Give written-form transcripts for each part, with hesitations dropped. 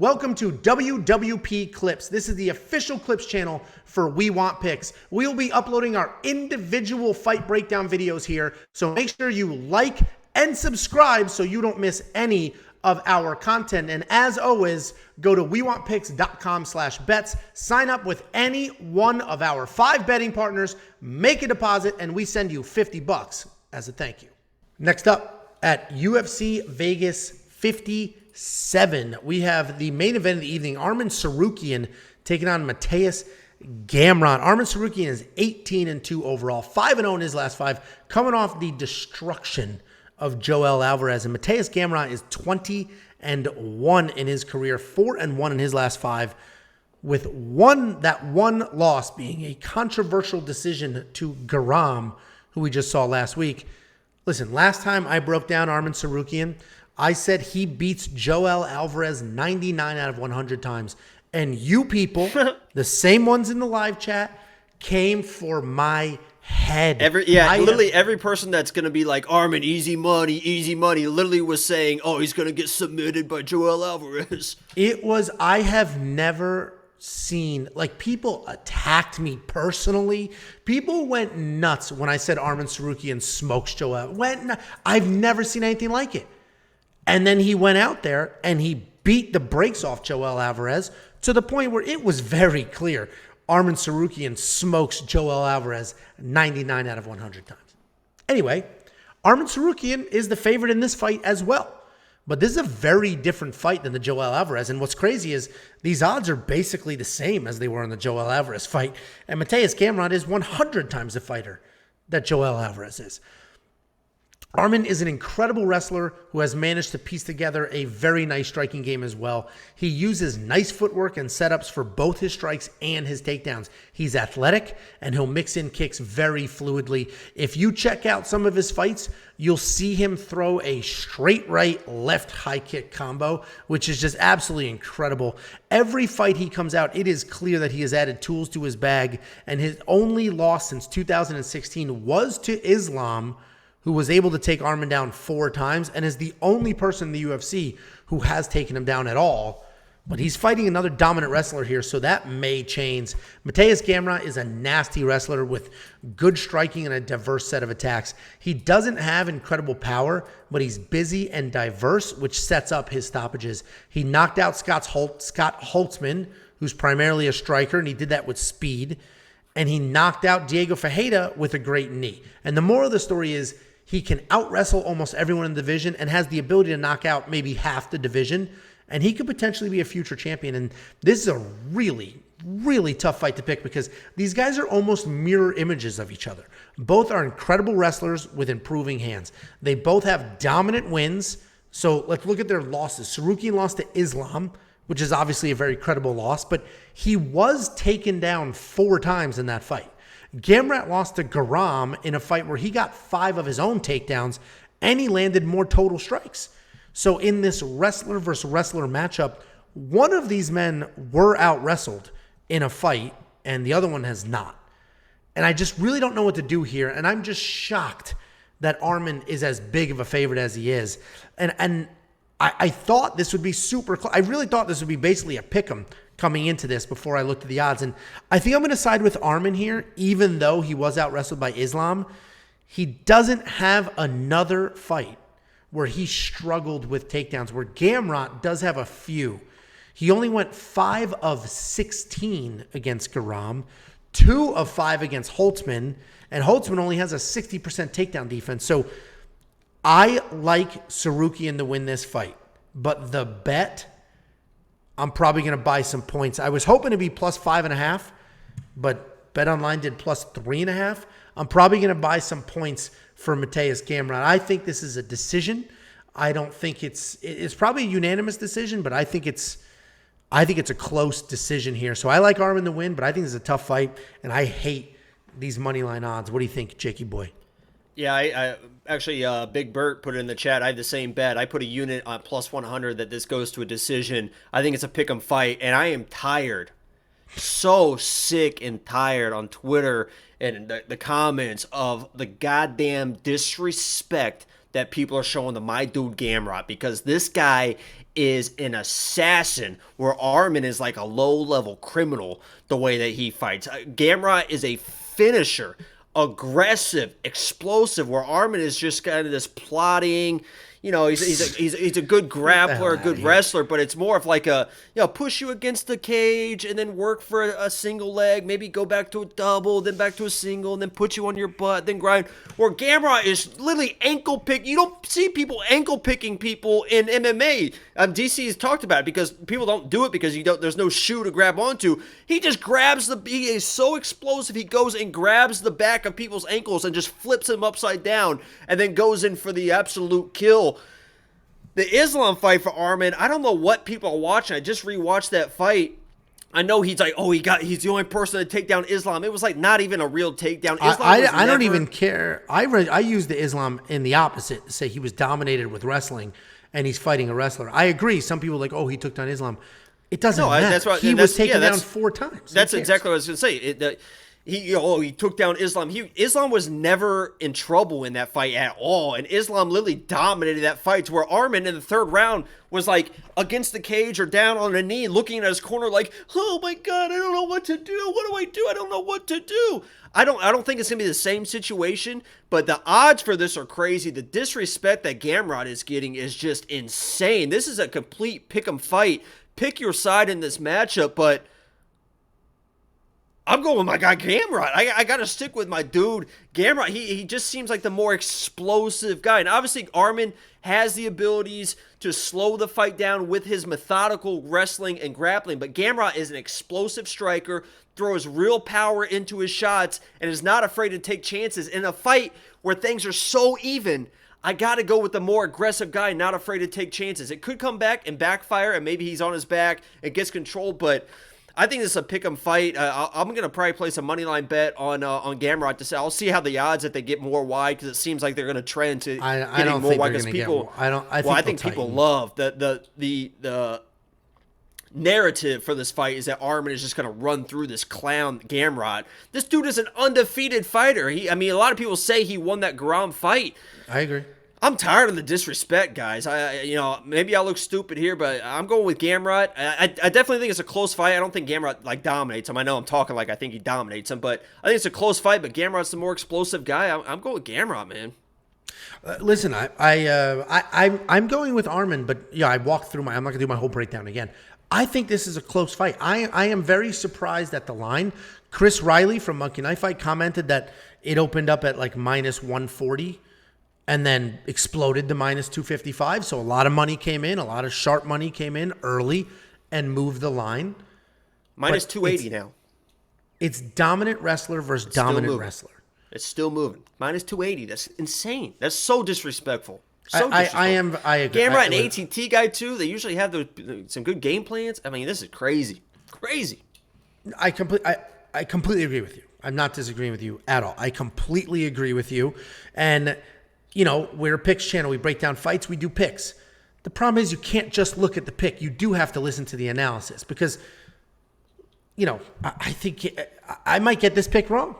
Welcome to WWP Clips. This is the official Clips channel for We Want Picks. We'll be uploading our individual fight breakdown videos here, so make sure you like and subscribe so you don't miss any of our content. And as always, go to wewantpicks.com/bets, sign up with any one of our 5 betting partners, make a deposit, and we send you $50 as a thank you. Next up, at UFC Vegas 57, we have the main event of the evening, Arman Tsarukyan taking on Mateusz Gamrot. Arman Tsarukyan is 18-2 overall, 5-0 in his last 5, coming off the destruction of Joel Alvarez. And Mateusz Gamrot is 20-1 in his career, 4-1 in his last 5, with that one loss being a controversial decision to Garam, who we just saw last week. Listen, last time I broke down Arman Tsarukyan, I said he beats Joel Alvarez 99 out of 100 times. And you people, the same ones in the live chat, came for my head. Literally every person that's going to be like, Arman, easy money, literally was saying, oh, he's going to get submitted by Joel Alvarez. I have never seen, like, people attacked me personally. People went nuts when I said Arman Tsarukyan smokes Joel. I've never seen anything like it. And then he went out there and he beat the brakes off Joel Alvarez to the point where it was very clear Arman Tsarukyan smokes Joel Alvarez 99 out of 100 times. Anyway, Arman Tsarukyan is the favorite in this fight as well. But this is a very different fight than the Joel Alvarez. And what's crazy is these odds are basically the same as they were in the Joel Alvarez fight. And Mateusz Gamrot is 100 times the fighter that Joel Alvarez is. Arman is an incredible wrestler who has managed to piece together a very nice striking game as well. He uses nice footwork and setups for both his strikes and his takedowns. He's athletic, and he'll mix in kicks very fluidly. If you check out some of his fights, you'll see him throw a straight right, left high kick combo, which is just absolutely incredible. Every fight he comes out, it is clear that he has added tools to his bag, and his only loss since 2016 was to Islam, who was able to take Arman down 4 times and is the only person in the UFC who has taken him down at all. But he's fighting another dominant wrestler here, so that may change. Mateusz Gamrot is a nasty wrestler with good striking and a diverse set of attacks. He doesn't have incredible power, but he's busy and diverse, which sets up his stoppages. He knocked out Scott Holtzman, who's primarily a striker, and he did that with speed. And he knocked out Diego Ferreira with a great knee. And the moral of the story is, he can out-wrestle almost everyone in the division and has the ability to knock out maybe half the division. And he could potentially be a future champion. And this is a really, really tough fight to pick because these guys are almost mirror images of each other. Both are incredible wrestlers with improving hands. They both have dominant wins. So let's look at their losses. Tsarukyan lost to Islam, which is obviously a very credible loss, but he was taken down 4 times in that fight. Gamrot lost to Garam in a fight where he got 5 of his own takedowns and he landed more total strikes. So in this wrestler versus wrestler matchup, one of these men were out-wrestled in a fight and the other one has not. And I just really don't know what to do here. And I'm just shocked that Arman is as big of a favorite as he is. And I thought this would be super close. I really thought this would be basically a pick'em coming into this before I looked at the odds. And I think I'm going to side with Arman here, even though he was out-wrestled by Islam. He doesn't have another fight where he struggled with takedowns, where Gamrot does have a few. He only went 5 of 16 against Garam, 2 of 5 against Holtzman, and Holtzman only has a 60% takedown defense. So I like Tsarukyan to win this fight, but the bet, I'm probably going to buy some points. I was hoping to be plus 5.5, but BetOnline did plus 3.5. I'm probably going to buy some points for Mateusz Gamrot. I think this is a decision. I don't think it's probably a unanimous decision, but I think it's a close decision here. So I like Arman to win, but I think it's a tough fight, and I hate these money line odds. What do you think, Jakey boy? Yeah, I actually, Big Bert put it in the chat. I have the same bet. I put a unit on plus 100 that this goes to a decision. I think it's a pick'em fight, and I am tired. So sick and tired on Twitter and the comments of the goddamn disrespect that people are showing to my dude Gamrot, because this guy is an assassin, where Arman is like a low-level criminal the way that he fights. Gamrot is a finisher, aggressive, explosive, where Arman is just kind of this plotting. He's a good grappler, a good wrestler, but it's more of like push you against the cage and then work for a single leg, maybe go back to a double, then back to a single, and then put you on your butt, then grind. Where Gamrot is literally ankle pick. You don't see people ankle picking people in MMA. DC has talked about it because people don't do it because there's no shoe to grab onto. He just grabs he is so explosive. He goes and grabs the back of people's ankles and just flips them upside down and then goes in for the absolute kill. The Islam fight for Arman, I don't know what people are watching. I just rewatched that fight. I know he's like, he's the only person to take down Islam. It was like not even a real takedown. I don't even care. I use the Islam in the opposite to say he was dominated with wrestling and he's fighting a wrestler. I agree. Some people are like, he took down Islam. It doesn't matter. That's right. He was taken down 4 times. That's exactly what I was going to say. He took down Islam. Islam was never in trouble in that fight at all, and Islam literally dominated that fight to where Arman in the 3rd round was like against the cage or down on a knee looking at his corner like, oh my God, I don't know what to do. What do I do? I don't know what to do. I don't think it's going to be the same situation, but the odds for this are crazy. The disrespect that Gamrot is getting is just insane. This is a complete pick-em fight. Pick your side in this matchup, but I'm going with my guy Gamrot. I got to stick with my dude Gamrot. He just seems like the more explosive guy. And obviously Arman has the abilities to slow the fight down with his methodical wrestling and grappling. But Gamrot is an explosive striker, throws real power into his shots, and is not afraid to take chances. In a fight where things are so even, I got to go with the more aggressive guy, not afraid to take chances. It could come back and backfire, and maybe he's on his back and gets control, but I think this is a pick-em fight. I'm going to probably place a moneyline bet on Gamrot to say. I'll see how the odds that they get more wide because it seems like they're going to trend to getting more wide because people. I think people love the narrative for this fight is that Arman is just going to run through this clown Gamrot. This dude is an undefeated fighter. A lot of people say he won that Garam fight. I agree. I'm tired of the disrespect, guys. Maybe I look stupid here, but I'm going with Gamrot. I definitely think it's a close fight. I don't think Gamrot dominates him. I know I'm talking like I think he dominates him, but I think it's a close fight. But Gamrot's the more explosive guy. I'm going with Gamrot, man. Listen, I'm going with Arman, but I walked through I'm not gonna do my whole breakdown again. I think this is a close fight. I am very surprised at the line. Chris Riley from Monkey Knife Fight commented that it opened up at like minus 140. And then exploded to minus 255. So a lot of money came in. A lot of sharp money came in early and moved the line. Minus 280 now. It's dominant wrestler versus dominant wrestler. It's still moving. Minus 280. That's insane. That's so disrespectful. I agree. Gamrot and ATT guy too. They usually have some good game plans. This is crazy. Crazy. I completely agree with you. I'm not disagreeing with you at all. I completely agree with you. And we're a picks channel. We break down fights. We do picks. The problem is you can't just look at the pick. You do have to listen to the analysis because, I think I might get this pick wrong,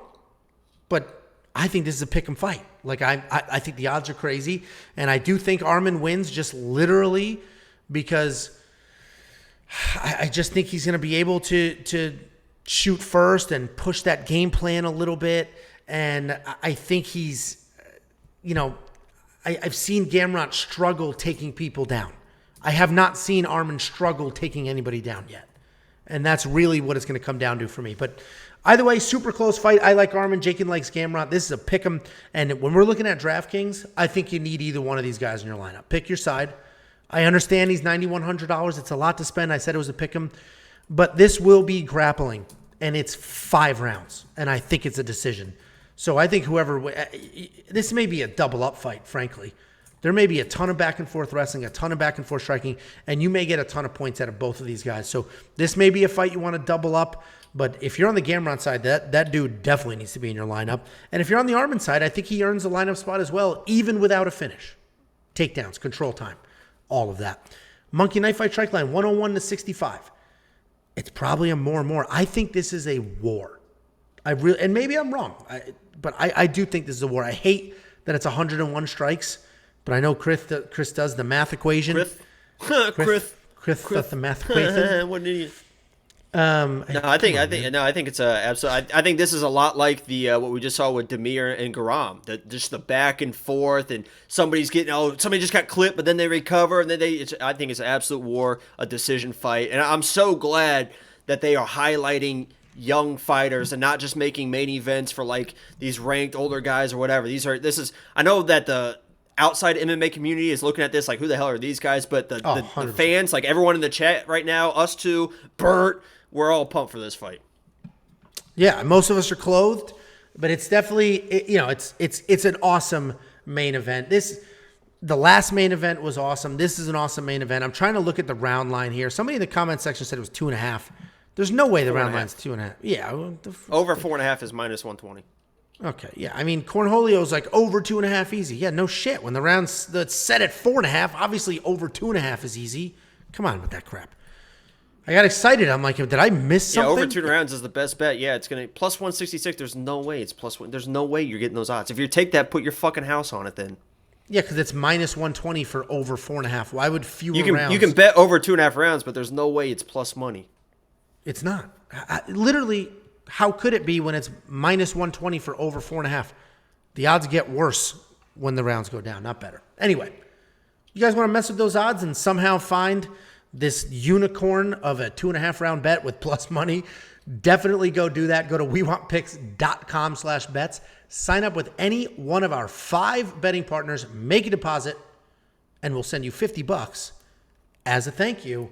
but I think this is a pick 'em fight. Like I think the odds are crazy, and I do think Arman wins just literally because I just think he's going to be able to shoot first and push that game plan a little bit, and I think he's. I've seen Gamrot struggle taking people down. I have not seen Arman struggle taking anybody down yet. And that's really what it's going to come down to for me. But either way, super close fight. I like Arman. Jakin likes Gamrot. This is a pick 'em. And when we're looking at DraftKings, I think you need either one of these guys in your lineup. Pick your side. I understand he's $9,100. It's a lot to spend. I said it was a pick 'em. But this will be grappling. And it's 5 rounds. And I think it's a decision. So I think this may be a double up fight, frankly. There may be a ton of back and forth wrestling, a ton of back and forth striking, and you may get a ton of points out of both of these guys. So this may be a fight you want to double up, but if you're on the Gamrot side, that dude definitely needs to be in your lineup. And if you're on the Arman side, I think he earns a lineup spot as well, even without a finish. Takedowns, control time, all of that. Monkey Knife Fight strike line, 101 to 65. It's probably a more. I think this is a war. And maybe I'm wrong, but I do think this is a war. I hate that it's 101 strikes, but I know Chris does the math equation. Chris the math quaithin. What an idiot. No, I think it's a absolute. I think this is a lot like the what we just saw with Demir and Garam. Just the back and forth, and somebody just got clipped, but then they recover, and then I think it's an absolute war, a decision fight, and I'm so glad that they are highlighting young fighters and not just making main events for like these ranked older guys or whatever. I know that the outside MMA community is looking at this like, who the hell are these guys? But the fans, like everyone in the chat right now, us two, Bert. We're all pumped for this fight. Yeah, most of us are clothed, but it's definitely it's an awesome main event. The last main event was awesome. This is an awesome main event. I'm trying to look at the round line here. Somebody in the comment section said it was 2.5. There's no way the round line's 2.5. Yeah, over 4.5 is minus 120. Okay, yeah. I mean, Cornholio's like over 2.5 easy. Yeah, no shit. When the round's that's set at 4.5, obviously over 2.5 is easy. Come on with that crap. I got excited. I'm like, did I miss something? Yeah, over 2 rounds is the best bet. Yeah, it's going to plus 166. There's no way it's plus 1. There's no way you're getting those odds. If you take that, put your fucking house on it then. Yeah, because it's minus 120 for over 4.5. Why would fewer rounds? You can bet over 2.5 rounds, but there's no way it's plus money. It's not. Literally, how could it be when it's minus 120 for over 4.5? The odds get worse when the rounds go down, not better. Anyway, you guys want to mess with those odds and somehow find this unicorn of a 2.5 round bet with plus money? Definitely go do that. Go to wewantpicks.com/bets. Sign up with any one of our 5 betting partners, make a deposit, and we'll send you $50 as a thank you